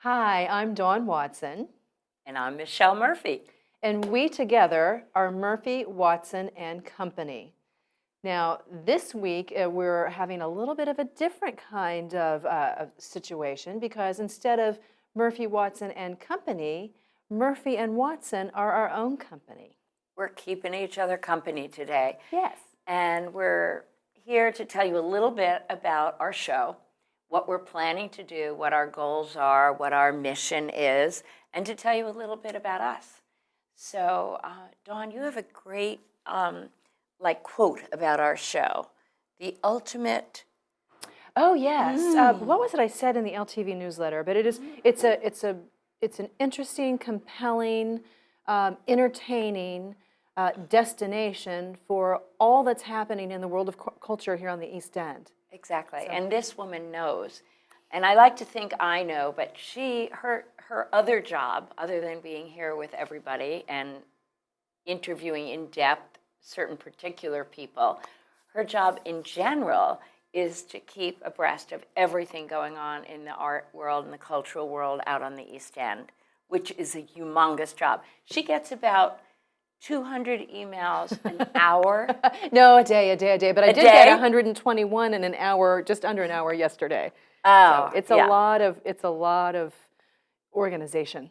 Hi, I'm Dawn Watson, And I'm Michelle Murphy. and we together are Murphy, Watson, and Company. Now, this week we're having a little bit of a different kind of situation because instead of Murphy, Watson, and Company, Murphy and Watson are our own company. We're keeping each other company today. Yes. And we're here to tell you a little bit about our show, what we're planning to do, what our goals are, what our mission is, and to tell you a little bit about us. So, Dawn, you have a great quote about our show. The ultimate. Oh yes. What was it I said in the LTV newsletter? But it's an interesting, compelling, entertaining destination for all that's happening in the world of culture here on the East End. Exactly. And this woman knows. And I like to think I know, but her other job, other than being here with everybody and interviewing in depth certain particular people, her job in general is to keep abreast of everything going on in the art world and the cultural world out on the East End, which is a humongous job. She gets about 200 emails an hour. No, a day. But I did day? get 121 in an hour, just under an hour yesterday. Oh, So it's a lot of organization.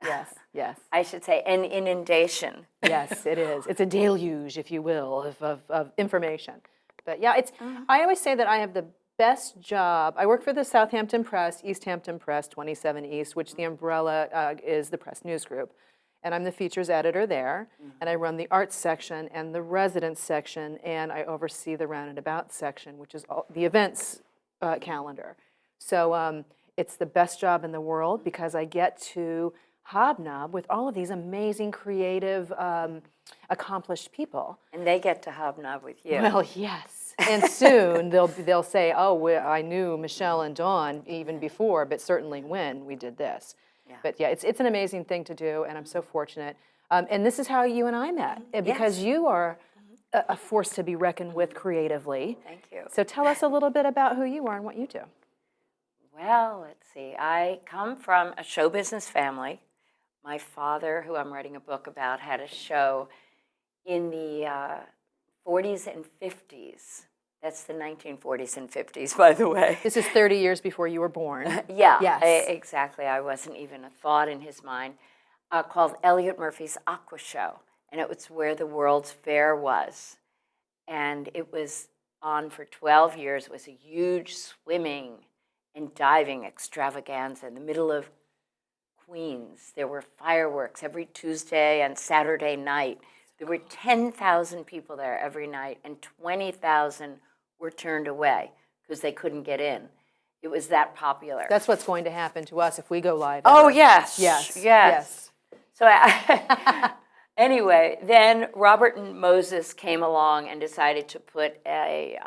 Yes. I should say an inundation. Yes, it is. It's a deluge, if you will, of information. But yeah, I always say that I have the best job. I work for the Southampton Press, East Hampton Press, 27 East, which the umbrella is the Press News Group. And I'm the features editor there, and I run the arts section and the residence section, and I oversee the roundabout section, which is the events calendar. So it's the best job in the world because I get to hobnob with all of these amazing, creative, accomplished people. And they get to hobnob with you. Well, yes. And soon they'll say, oh, I knew Michelle and Dawn even before, but certainly when we did this. Yeah. But yeah, it's an amazing thing to do, and I'm so fortunate. And this is how you and I met, because Yes. you are a force to be reckoned with creatively. Thank you. So tell us a little bit about who you are and what you do. Well, let's see. I come from a show business family. My father, who I'm writing a book about, had a show in the 40s and 50s. That's the 1940s and 50s, by the way. This is 30 years before you were born. Yeah, Yes. Exactly. I wasn't even a thought in his mind. Called Elliot Murphy's Aqua Show, and it was where the World's Fair was. And it was on for 12 years. It was a huge swimming and diving extravaganza in the middle of Queens. There were fireworks every Tuesday and Saturday night. There were 10,000 people there every night, and 20,000 were turned away because they couldn't get in. It was that popular. That's what's going to happen to us if we go live. Oh, ever. yes. Yes. So anyway, then Robert and Moses came along and decided to put the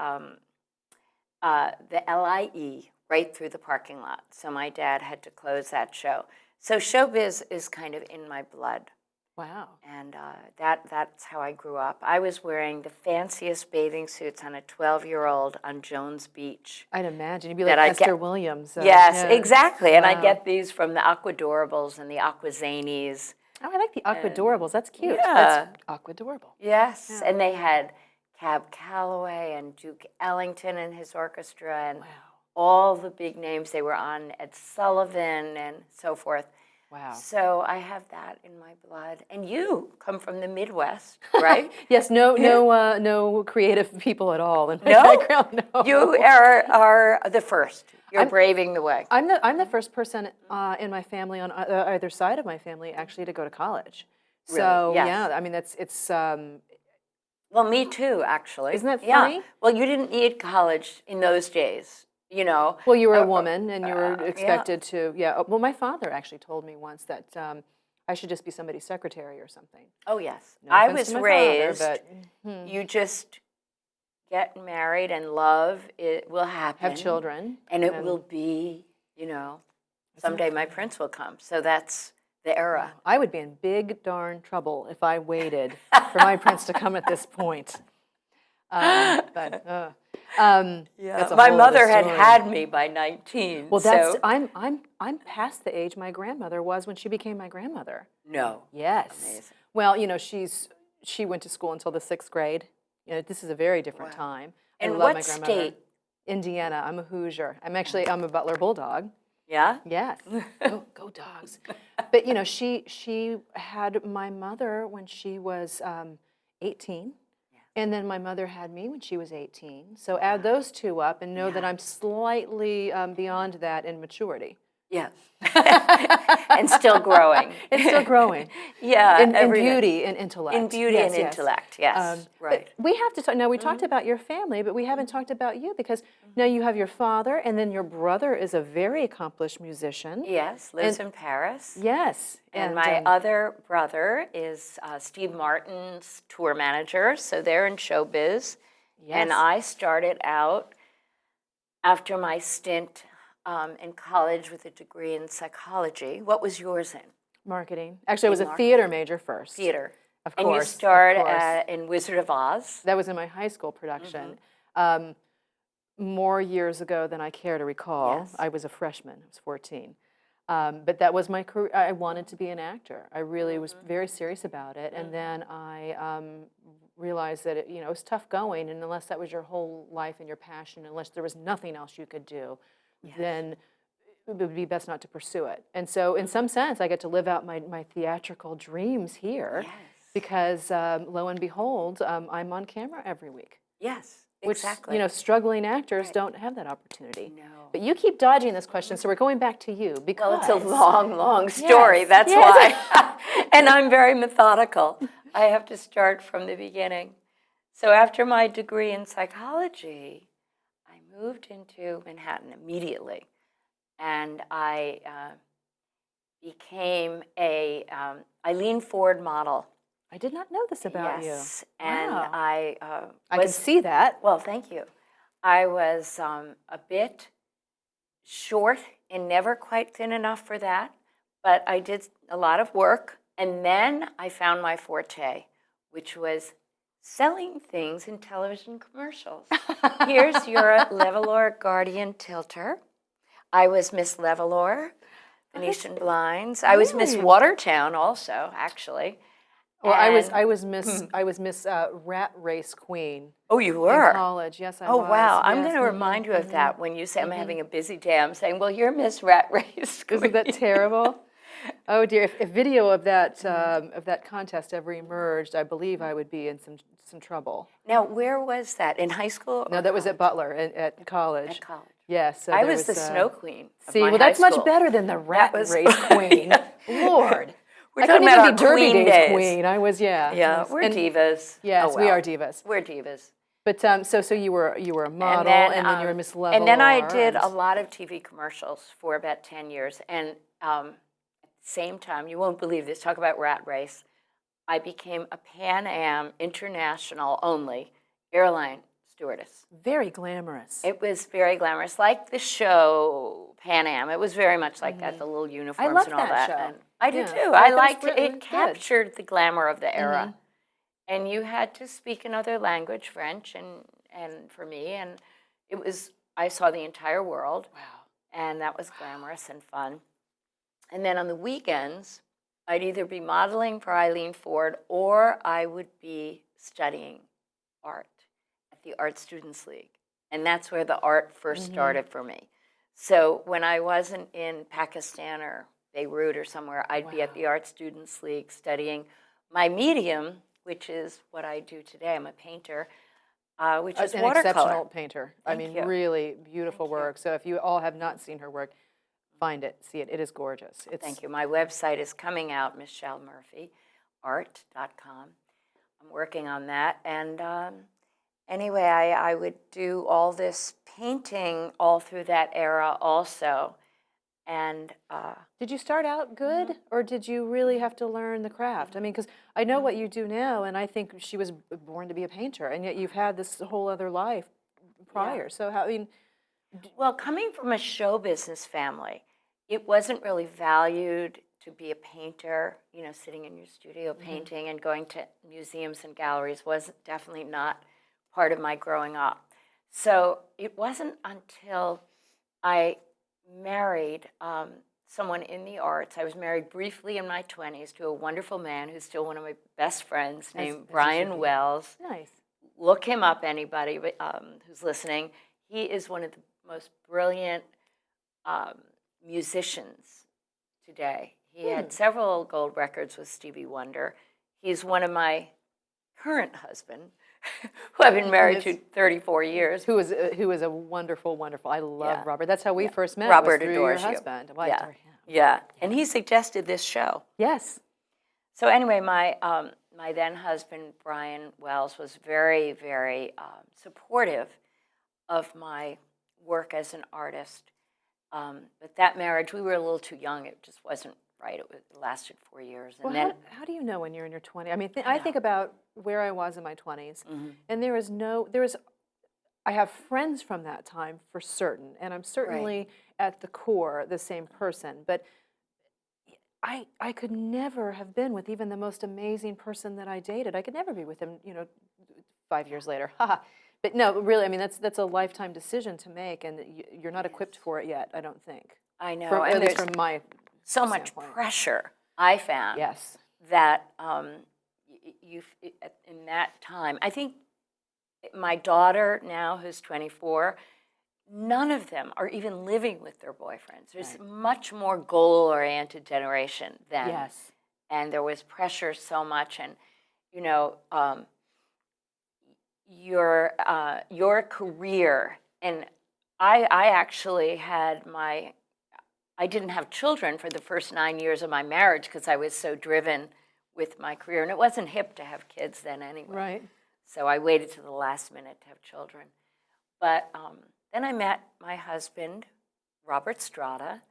LIE right through the parking lot. So my dad had to close that show. So showbiz is kind of in my blood. Wow. And that's how I grew up. I was wearing the fanciest bathing suits on a 12-year-old on Jones Beach. I'd imagine. You'd be like Esther Williams. Yes, yeah. exactly. And I Wow. get these from the Aquadorables and the Aquazanies. Oh, I like the Aquadorables. That's cute. Yeah. That's Aquadorable. Yes, Yeah. and they had Cab Calloway and Duke Ellington and his orchestra and Wow. all the big names. They were on Ed Sullivan and so forth. Wow. So I have that in my blood. And you come from the Midwest, right? Yes, no creative people at all in my No? background. No. You are the first. You're braving the way. I'm the first person in my family on either side of my family actually to go to college. Really? So Yes. yeah, I mean it's Well, me too, actually. Isn't that Yeah. funny? Well, you didn't need college in those days, you know. well, you were a woman and you were yeah. expected to Well, my father actually told me once that I should just be somebody's secretary or something. Oh, yes. No I offense was to my raised, father, but you just get married and love, it will happen. have children And it will be, someday my prince will come. So that's the era. I would be in big darn trouble if I waited for my prince to come at this point. That's a My whole other mother had story. had me by 19. Well, that's so I'm past the age my grandmother was when she became my grandmother. no. Yes. Amazing. Well, she went to school until the 6th grade. This is a very different time. I And love what my grandmother. state? Indiana. I'm a Hoosier. I'm a Butler Bulldog. Yeah. Yes. Go dogs. But she had my mother when she was 18. And then my mother had me when she was 18. So add those two up and know that I'm slightly beyond that in maturity. Yes. And still growing. It's still growing. Yeah. In every day. beauty and intellect. In beauty Yes, and yes. intellect. Yes. But Right. we have to talk. Now, we talked about your family, but we haven't talked about you because now you have your father, and then your brother is a very accomplished musician. Yes. Lives in Paris. Yes. And my other brother is Steve Martin's tour manager, so they're in showbiz. And I started out after my stint in college with a degree in psychology. What was yours in? Marketing. Actually, I was a theater major first. Theater. Of course. And you started in Wizard of Oz. That was in my high school production. More years ago than I care to recall. Yes. I was a freshman. I was 14. But that was my career. I wanted to be an actor. I really was very serious about it. And then I realized that it was tough going, and unless that was your whole life and your passion, unless there was nothing else you could do, then it would be best not to pursue it. And so in some sense, I get to live out my theatrical dreams here because lo and behold, I'm on camera every week. Yes, Which, exactly. Struggling actors don't have that opportunity. No. But you keep dodging this question, so we're going back to you because Well, it's a long, long story. Yes, That's yes. why. And I'm very methodical. I have to start from the beginning. So after my degree in psychology, I moved into Manhattan immediately. And I became a Eileen Ford model. I did not know this about you. Yes. And Wow. I I can see that. Well, thank you. I was a bit short and never quite thin enough for that, but I did a lot of work. And then I found my forte, which was selling things in television commercials. Here's your Levolor Guardian Tilter. I was Miss Levolor, Venetian Blinds. I was Miss Really? Watertown also, actually. Well, And- I was Miss Rat Race Queen Oh, you in were? college. Yes, I Oh, was. wow. I'm Yes. going to remind you of that when you say I'm having a busy day. I'm saying, well, you're Miss Rat Race. Isn't that terrible? Oh dear! If video of that contest ever emerged, I believe I would be in some trouble. Now, where was that? In high school? No, or that was at college? Butler at college. At college. Yes. So I there was the snow queen. of See, my well, that's high much school. better than the Rat was- Race Queen. Lord, We're I talking couldn't about even be our Derby queen Days days. Queen. I was, yeah. Yeah, Yes. we're And- divas. Yes, Oh, we well. are divas. We're divas. But so you were a model, and then you were Miss Levolor. And then I did a lot of TV commercials for about 10 years. And at the same time, you won't believe this, talk about Rat Race, I became a Pan Am International only airline stewardess. Very glamorous. It was very glamorous, like the show Pan Am. It was very much like that, the little uniforms loved and all that that. show. And I did Yeah, too. I I thought it was liked it. really It good. captured the glamour of the era. And you had to speak another language, French, and for me, and it was, I saw the entire world. Wow. And that was glamorous and fun. And then on the weekends, I'd either be modeling for Eileen Ford or I would be studying art at the Art Students League. And that's where the art first started for me. So when I wasn't in Pakistan or Beirut or somewhere, I'd be at the Art Students League studying my medium, which is what I do today. I'm a painter, which is An watercolor. exceptional painter. I Thank mean, you. really beautiful Thank you. work. So if you all have not seen her work, find it, see it. It is gorgeous. It's, Thank you. My website is coming out, MichelleMurphyArt.com. I'm working on that. And anyway, I would do all this painting all through that era also. And Did you start out good, or did you really have to learn the craft? I mean, because I know what you do now, and I think she was born to be a painter, and yet you've had this whole other life prior. So how, I mean, well, coming from a show business family, it wasn't really valued to be a painter, sitting in your studio painting and going to museums and galleries was definitely not part of my growing up. So it wasn't until I married someone in the arts. I was married briefly in my 20s to a wonderful man who's still one of my best friends named as you Brian should be. Wells. Nice. Look him up, anybody who's listening. He is one of the most brilliant musicians today. He had several gold records with Stevie Wonder. He's one of my current husband, who I've been married to 34 years. Who is a wonderful, wonderful. I love Yeah. Robert. That's how we first met. Robert was through your adores you. husband. Well, I Yeah. adore him. Yeah, and he suggested this show. Yes. So anyway, my then husband, Brian Wells, was very, very supportive of my work as an artist. But that marriage, we were a little too young. It just wasn't right. It lasted 4 years. And Well, then how do you know when you're in your 20s? I mean, I think about where I was in my 20s, and I have friends from that time for certain, and I'm certainly at the core the same person, but I could never have been with even the most amazing person that I dated. I could never be with him, 5 years later. But no, really, I mean, that's a lifetime decision to make, and you're not equipped for it yet, I don't think. I know, At and least there's from my so much standpoint. pressure, I found, Yes. that in that time, I think my daughter now, who's 24, none of them are even living with their boyfriends. There's much more goal-oriented generation then. Yes. And there was pressure so much, and your career, and I actually I didn't have children for the first 9 years of my marriage because I was so driven with my career, and it wasn't hip to have kids then anyway. Right. So I waited to the last minute to have children. But then I met my husband, Robert Strada,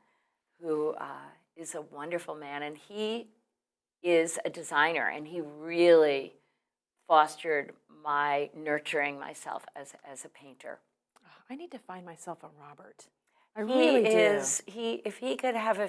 who is a wonderful man, and he is a designer, and he really fostered my nurturing myself as a painter. I need to find myself a Robert. I really do. If he could have a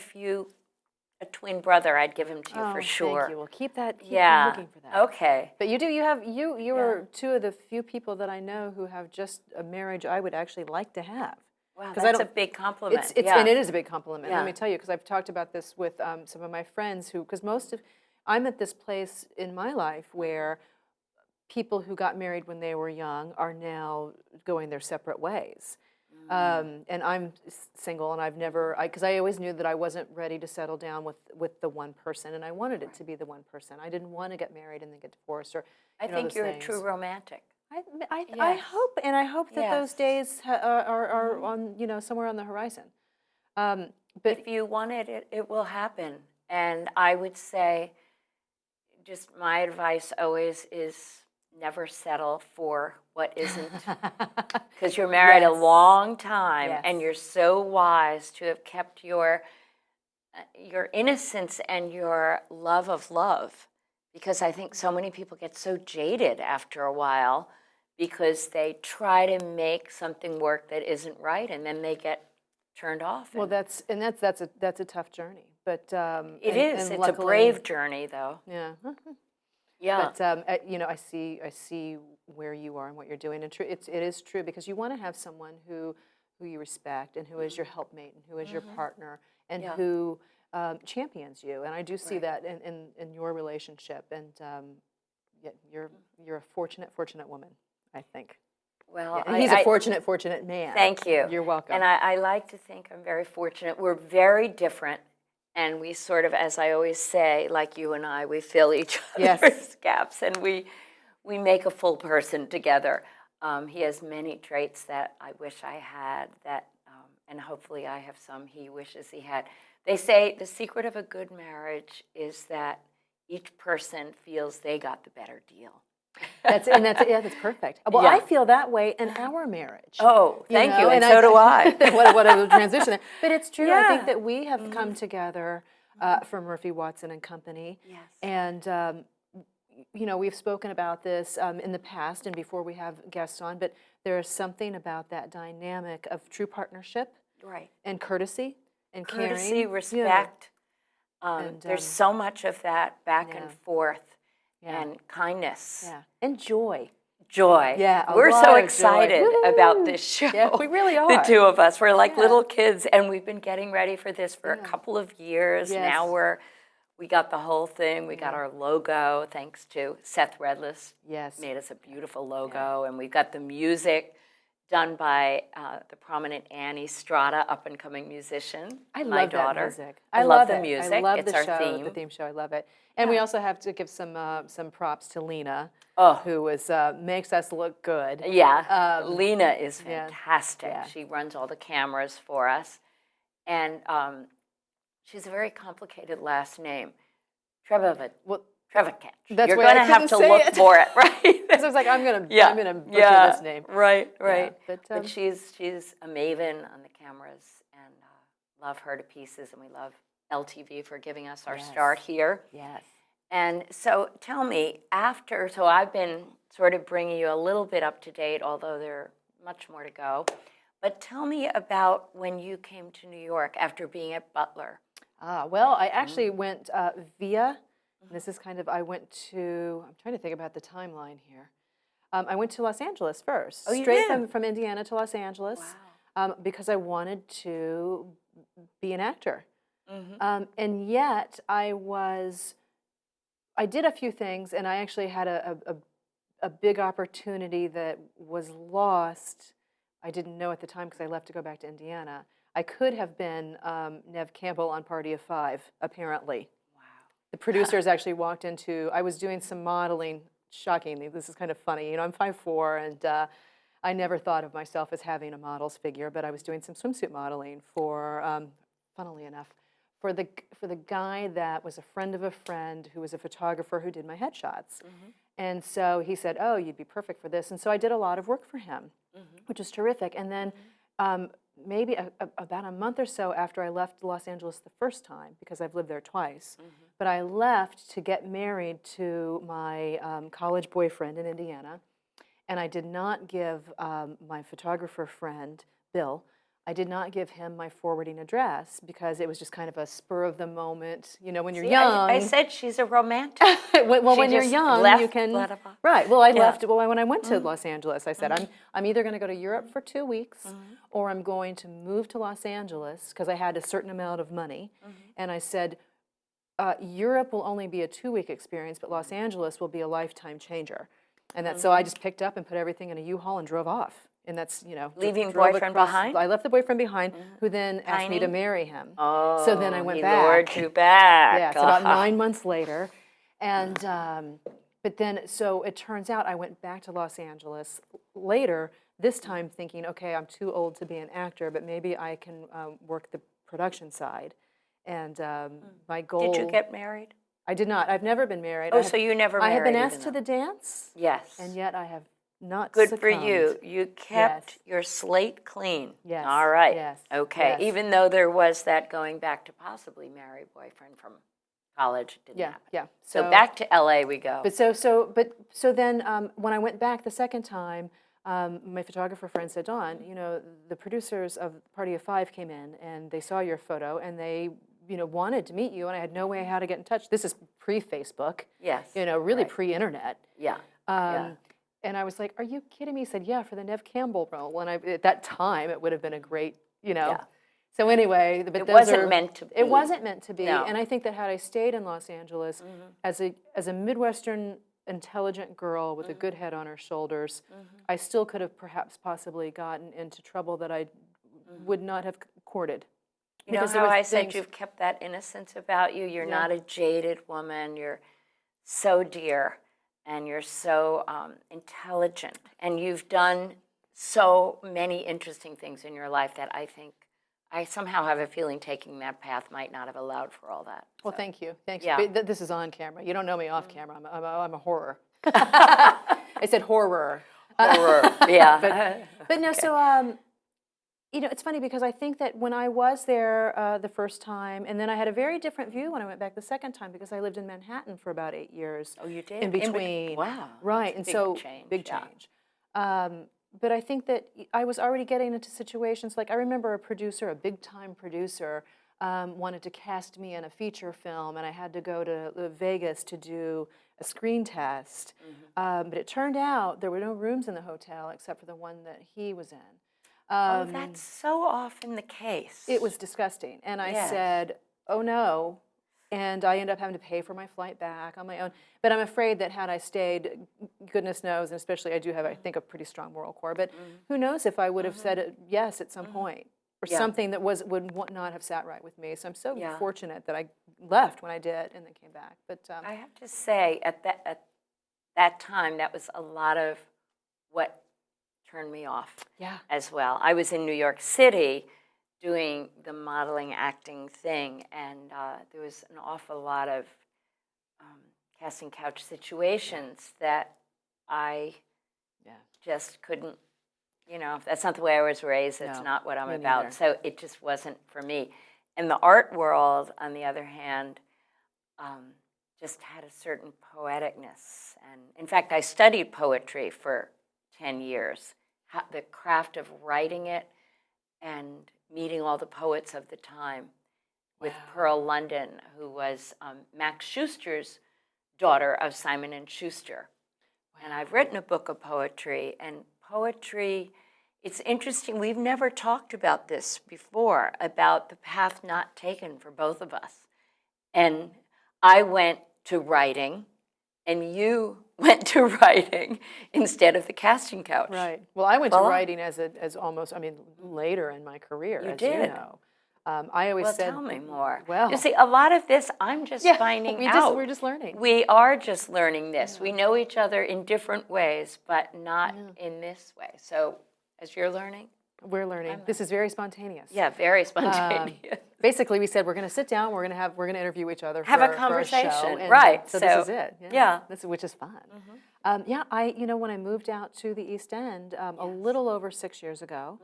twin brother, I'd give him to you for sure. Thank you. Well, keep Yeah. looking for that. Okay. But you are two of the few people that I know who have just a marriage I would actually like to have. Wow, 'Cause I that's a don't- big compliment. And it is a big compliment. Yeah. Let me tell you, because I've talked about this with some of my friends because I'm at this place in my life where people who got married when they were young are now going their separate ways. And I'm single, and I've never, because I always knew that I wasn't ready to settle down with the one person, and I wanted it to be the one person. I didn't want to get married and then get divorced, or I think those you're things. a true romantic. I Yes. hope, and I hope that those Yes. days are on somewhere on the horizon. But If you want it, it will happen. And I would say, just my advice always is never settle for what isn't. Because you're married a Yes. long time, Yes. and you're so wise to have kept your innocence and your love of love. Because I think so many people get so jaded after a while because they try to make something work that isn't right, and then they get turned off. well, that's a tough journey. But It is. It's a brave journey, though. Yeah. Yeah. But I see where you are and what you're doing, and it is true because you want to have someone who you respect and who is your helpmate and who is your partner and Yeah. who champions you. And I do see that in your relationship. And you're a fortunate woman, I think. Well, And he's a fortunate man. Thank you. You're welcome. And I like to think I'm very fortunate. We're very different, and we sort of, as I always say, like you and I, we fill each Yes. other's gaps, and we make a full person together. He has many traits that I wish I had, and hopefully I have some he wishes he had. They say the secret of a good marriage is that each person feels they got the better deal. That's perfect. Well, Yeah. I feel that way in our marriage. Oh, thank you, and and so do I. what a transition there. But it's true. I think Yeah. that we have come together for Murphy, Watson and Company. Yes. And we've spoken about this in the past and before we have guests on. But there is something about that dynamic of true partnership Right. and courtesy and caring. Courtesy, respect. And, there's so much of that back yeah. and forth, Yeah. and kindness. Yeah. And joy. joy. Yeah, a We're lot so of joy. excited about this show. Yeah, we really The are. two of us. We're like Yeah. little kids, and we've been getting ready for this for a couple of years. Yes. Now we got the whole thing. We got our logo, thanks to Seth Redless. Yes. Made us a beautiful logo, and we've got the music done by the prominent Annie Strada, up-and-coming musician, I my love daughter. that music. I love the it. music. I love It's the our show, theme. the theme show. I love it. And we also have to give some props to Lena, Oh. who makes us look good. Yeah, Lena is fantastic. yeah. She runs all the cameras for us, and she's a very complicated last name, Trebovich. Well, Trevicatch. that's You're why I going to have couldn't to say look it. for it, right? So I was like, I'm gonna butcher this name. Right, right. Yeah, but she's a maven on the cameras, and love her to pieces, and we love LTV for giving us our start here. Yes. And so tell me, so I've been sort of bringing you a little bit up to date, although there's much more to go. But tell me about when you came to New York after being at Butler. Well, I actually went via. This is kind of, I'm trying to think about the timeline here. I went to Los Angeles first. Oh, you straight did? from Indiana to Los Angeles. Wow. Because I wanted to be an actor. And yet I did a few things, and I actually had a big opportunity that was lost. I didn't know at the time because I left to go back to Indiana. I could have been Nev Campbell on Party of Five, apparently. The producers actually walked into, I was doing some modeling, shockingly, this is kind of funny, I'm 5'4", and I never thought of myself as having a model's figure, but I was doing some swimsuit modeling for, funnily enough, for the guy that was a friend of a friend who was a photographer who did my headshots. And so he said, oh, you'd be perfect for this. And so I did a lot of work for him, which was terrific. And then maybe about a month or so after I left Los Angeles the first time, because I've lived there twice, but I left to get married to my college boyfriend in Indiana, and I did not give my photographer friend, Bill, I did not give him my forwarding address because it was just kind of a spur of the moment, when you're young. I said she's a romantic. When you're just young, left you can. blah, blah, blah. Right. Well, I left. Well, when I went to Los Angeles, I said I'm either going to go to Europe for 2 weeks, or I'm going to move to Los Angeles because I had a certain amount of money, and I said Europe will only be a 2-week experience, but Los Angeles will be a lifetime changer, and that's so I just picked up and put everything in a U-Haul and drove off. And that's, Leaving drove boyfriend across- behind? I left the boyfriend behind, who then asked me to marry him. Oh, So then I went he back. lured you back. Yeah, it's about 9 months later. And, but then, so it turns out I went back to Los Angeles later, this time thinking, okay, I'm too old to be an actor, but maybe I can work the production side. And my goal... Did you get married? I did not. I've never been married. Oh, so you never I married. have been even asked to though- the dance, Yes. and yet I have not Good for succumbed. you. You kept Yes. your slate clean. Yes. All right. Yes. Okay. Yes. Even though there was that going back to possibly marry a boyfriend from college, didn't Yeah, happen. yeah. So back to LA we go. But so then when I went back the second time, my photographer friend said, Dawn, the producers of Party of Five came in and they saw your photo and they wanted to meet you, and I had no way how to get in touch. This is pre-Facebook. Yes. Really right. pre-internet. Yeah. Yeah. And I was like, are you kidding me? He said, yeah, for the Nev Campbell role. And at that time, it would have been a great, Yeah. So anyway, but It those wasn't meant to be. It wasn't meant to be. No. And I think that had I stayed in Los Angeles as a Midwestern intelligent girl with a good head on her shoulders, I still could have perhaps possibly gotten into trouble that I would not have courted. You know Because there how were I said things- you've kept that innocence about you? You're Yeah. not a jaded woman. You're so dear, and you're so intelligent, and you've done so many interesting things in your life that I think I somehow have a feeling taking that path might not have allowed for all that. Well, thank you. Thanks. Yeah. But this is on camera. You don't know me off camera. I'm a horror. I said horror. Horror. Yeah. But no, so it's funny because I think that when I was there the first time, and then I had a very different view when I went back the second time because I lived in Manhattan for about 8 years. Oh, you did? In between. Wow. Right, That's and a so big change. big yeah. change. But I think that I was already getting into situations like I remember a producer, a big-time producer, wanted to cast me in a feature film, and I had to go to Vegas to do a screen test. But it turned out there were no rooms in the hotel except for the one that he was in. Oh, that's so often the case. It was disgusting. And I Yes. said, oh no. And I ended up having to pay for my flight back on my own. But I'm afraid that had I stayed, goodness knows, and especially I do have, I think, a pretty strong moral core, but who knows if I would have said yes at some point, or Yeah. something that would not have sat right with me. So I'm so Yeah. fortunate that I left when I did and then came back. But I have to say, at that time, that was a lot of what turned me off yeah, as well. I was in New York City doing the modeling acting thing, and there was an awful lot of casting couch situations that I yeah, just couldn't, that's not the way I was raised. That's No, not what I'm me about. neither. So it just wasn't for me. And the art world, on the other hand, just had a certain poeticness. And in fact, I studied poetry for 10 years, the craft of writing it and meeting all the poets of the time with Wow. Pearl London, who was Max Schuster's daughter of Simon and Schuster. And I've written a book of poetry, and poetry, it's interesting, we've never talked about this before, about the path not taken for both of us. And I went to writing, and you went to writing instead of the casting couch. Right. Well, I went to Voila. writing as almost, I mean, later in my career, You as did. you know. I always Well, said, tell me more. Well, You see, a lot of this I'm just finding out. we're just learning. We are just learning this. We know each other in different ways, but not in this way. So, as you're learning? We're learning. This is very spontaneous. Yeah, very spontaneous. Basically, we said we're going to sit down. We're going to interview each other. Have a for show, conversation, and, right, So so- this is it. yeah. Which is fun. When I moved out to the East End a little over 6 years ago,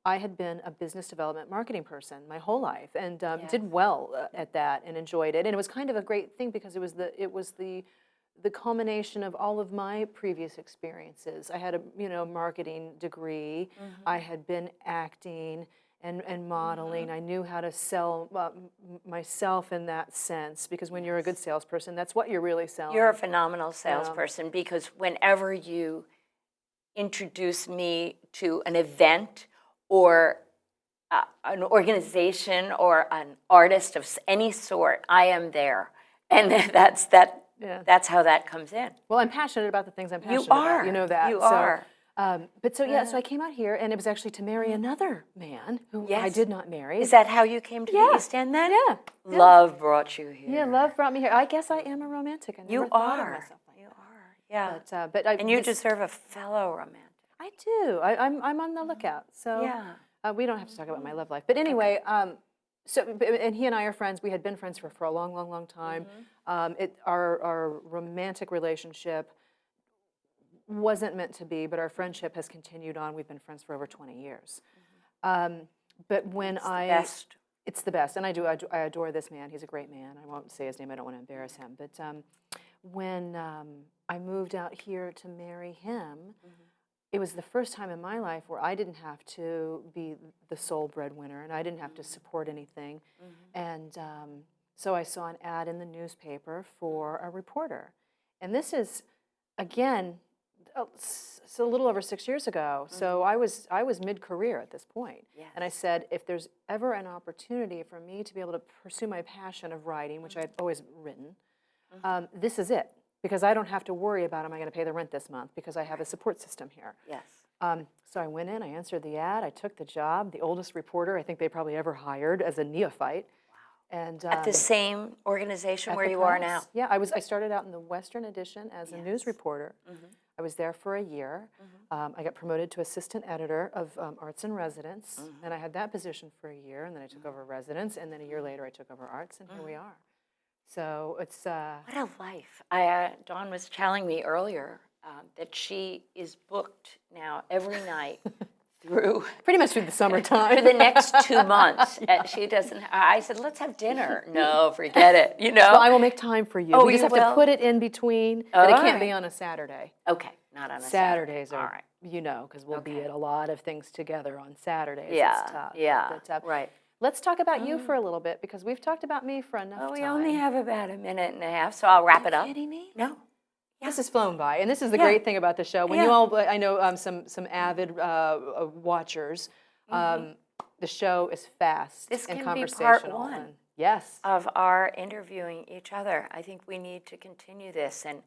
I had been a business development marketing person my whole life, and did well at that and enjoyed it. And it was kind of a great thing because it was the culmination of all of my previous experiences. I had a marketing degree. I had been acting and modeling. I knew how to sell myself in that sense, because when you're a good salesperson, that's what you're really selling. You're a phenomenal salesperson because whenever you introduce me to an event or an organization or an artist of any sort, I am there. And that's how that comes in. Well, I'm passionate about the things I'm passionate are. about. You know that. You So, are. so I came out here, and it was actually to marry another man who I Yes. did not marry. Is that how you came to the East End then? Yeah. Love brought you here. Yeah, love brought me here. I guess I am a romantic. I never You thought of are. myself like You that. are. Yeah. But And you deserve a fellow romantic. I do. I'm on the lookout. So Yeah. we don't have to talk about my love life. But anyway, and he and I are friends. We had been friends for a long, long, long time. Our romantic relationship wasn't meant to be, but our friendship has continued on. We've been friends for over 20 years. But when Best. it's the best, and I adore this man. He's a great man. I won't say his name. I don't want to embarrass him. But when I moved out here to marry him, it was the first time in my life where I didn't have to be the sole breadwinner, and I didn't have to support anything. And so I saw an ad in the newspaper for a reporter. And this is, again, a little over 6 years ago. So I was mid-career at this point. Yes. And I said, if there's ever an opportunity for me to be able to pursue my passion of writing, which I'd always written, this is it. Because I don't have to worry about, am I going to pay the rent this month, because I have a support system here. Yes. So I went in, I answered the ad, I took the job, the oldest reporter I think they probably ever hired as a neophyte. Wow. And At the same organization at where the you are now. press. Yeah, I started out in the Western Edition as a news reporter. I was there for a year. I got promoted to assistant editor of Arts and Residence, and I had that position for a year, and then I took over Residence, and then a year later I took over Arts, and here we are. So it's What a life. Dawn was telling me earlier that she is booked now every night through pretty much through the summertime. for the next 2 months. She doesn't. I said, let's have dinner. No, forget it. Well, I will make time for you. Oh, we just you have to will? put it in between, but it All can't be right. on a Saturday. Okay, not on a Saturdays Saturday. are, All right. because we'll be Okay. at a lot of things together on Saturdays. Yeah, It's tough. yeah, But, right. Let's talk about you for a little bit, because we've talked about me for enough Oh, we time. only have about a minute and a half, so I'll wrap it up. Kidding me? No. this has flown by, and this is the Yeah. great thing about the show. When you Yeah. all, I know some avid watchers. The show is fast This and can be conversational. part one. and- yes, Of our interviewing each other. I think we need to continue this and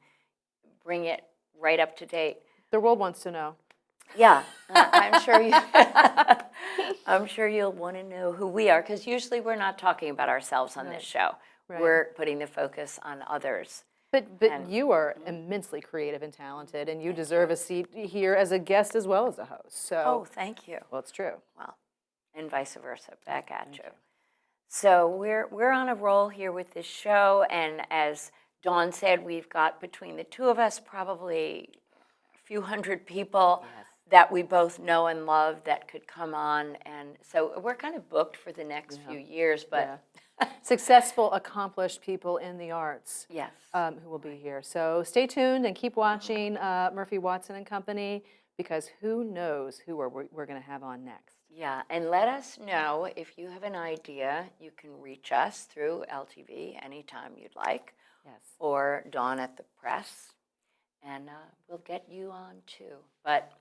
bring it right up to date. the world wants to know. Yeah, I'm sure you. I'm sure you'll want to know who we are, because usually we're not talking about ourselves on this show. Right. We're putting the focus on others. But you are immensely creative and talented, and you deserve a seat here as a guest as well as a host. So, Oh, thank you. well, it's true. Well, and vice versa, back at you. So we're on a roll here with this show, and as Dawn said, we've got between the two of us probably a few hundred people that we both know and love that could come on, and so we're kind of booked for the next few years. But Successful, accomplished people in the arts. yes, Who will be here. So stay tuned and keep watching Murphy, Watson and Company, because who knows who we're going to have on next. yeah, and let us know if you have an idea. You can reach us through LTV anytime you'd like, Yes. or Dawn at the press, and we'll get you on too. But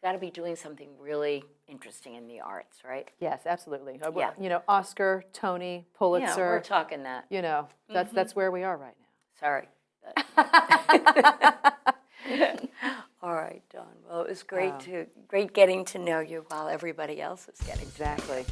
got to be doing something really interesting in the arts, right? Yes, absolutely. Yeah. You know, Oscar, Tony, Yeah, Pulitzer. we're talking that. You know, that's where we are right Sorry. All right, Dawn. Well, it was great getting to know you while everybody else is getting to know you. now. Exactly.